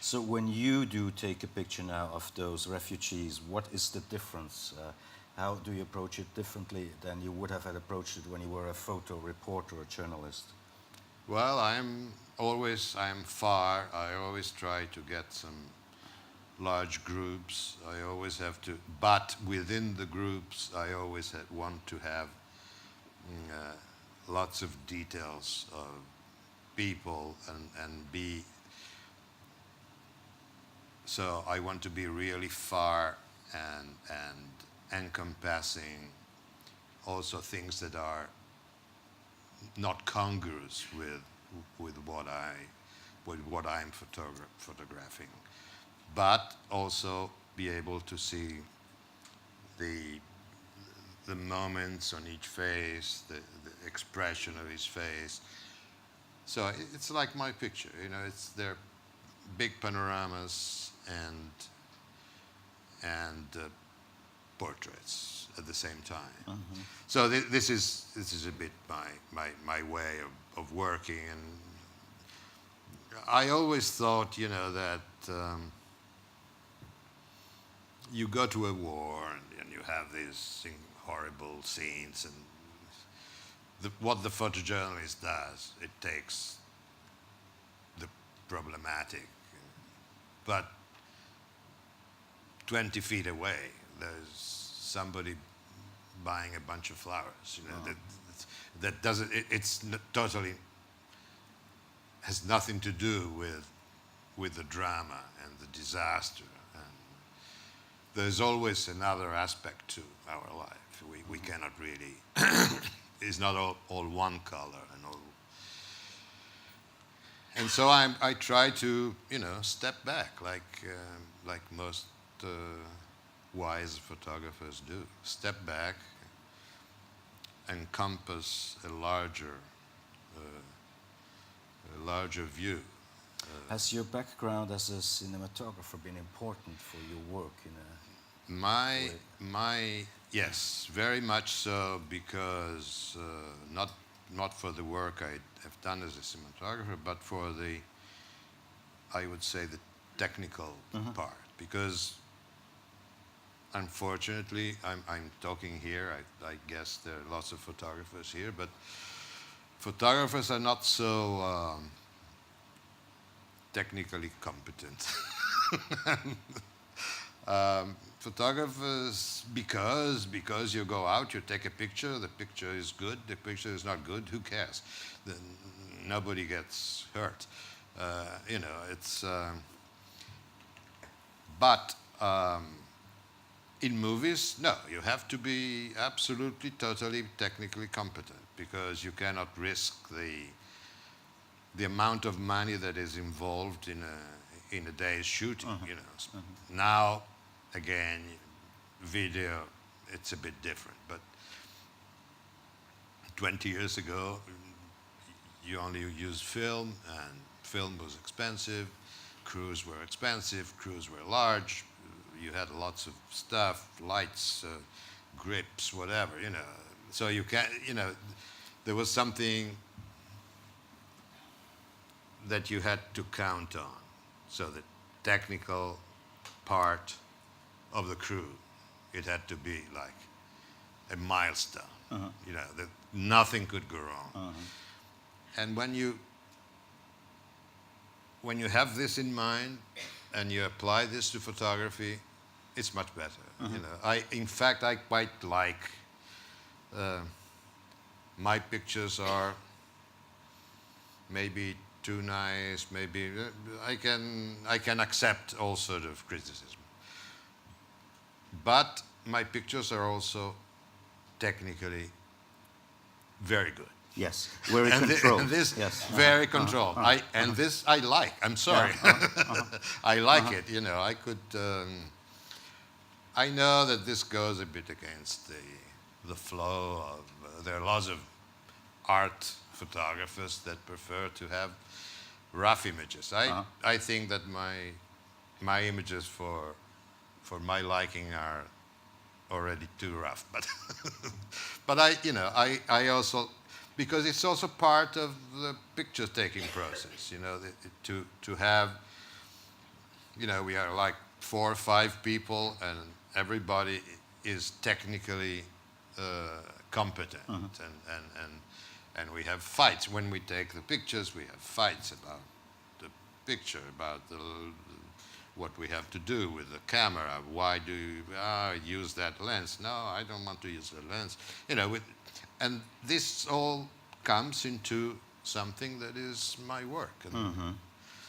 So when you do take a picture now of those refugees, what is the difference? How do you approach it differently than you would have had approached it when you were a photo reporter or journalist? Well, I'm far. I always try to get some large groups. I always have to, but within the groups, I always want to have lots of details of people and be, so I want to be really far and encompassing also things that are not congruous with what I'm photographing, but also be able to see the the moments on each face, the expression of his face. So it's like my picture, you know. They're big panoramas and portraits at the same time. Mhm. So this is a bit my way of working, and I always thought, you know, that you go to a war and you have these horrible scenes, and what the photojournalist does, it takes the problematic, but 20 feet away, there's somebody buying a bunch of flowers, you know. Oh. That doesn't, totally has nothing to do with the drama and the disaster. And there's always another aspect to our life. We cannot really, it's not all one color and all. And so I try to, you know, step back like most wise photographers do. Step back, encompass a larger view. Has your background as a cinematographer been important for your work in a My yes, very much so, because not for the work I have done as a cinematographer, but for I would say the technical part, because unfortunately I'm talking here. I guess there are lots of photographers here, but photographers are not so technically competent. Photographers, because you go out, you take a picture, the picture is good, the picture is not good, who cares? Nobody gets hurt. You know, it's. But in movies, no, you have to be absolutely, totally technically competent, because you cannot risk the amount of money that is involved in a day's shooting. You know, now again, video, it's a bit different, but 20 years ago, you only used film, and film was expensive, crews were expensive, crews were large, you had lots of stuff, lights, grips, whatever, you know. So you can't, you know, there was something that you had to count on. So the technical part of the crew, it had to be like a milestone. You know, that nothing could go wrong. And when you have this in mind and you apply this to photography, it's much better. You know, in fact, I quite like my pictures are maybe too nice, maybe I can accept all sort of criticism. But my pictures are also technically very good. yes, very And, controlled. and this Yes. very controlled. This I like. I'm sorry. I like it. You know, I could. I know that this goes a bit against the flow of. There are lots of art photographers that prefer to have rough images. I think that my images for my liking are already too rough. But I also, because it's also part of the picture taking process. You know, to have you know, we are like 4 or 5 people, and everybody is technically competent, and we have fights when we take the pictures. We have fights about the picture, about what we have to do with the camera. Why do you use that lens? No, I don't want to use the lens. You know, and this all comes into something that is my work. And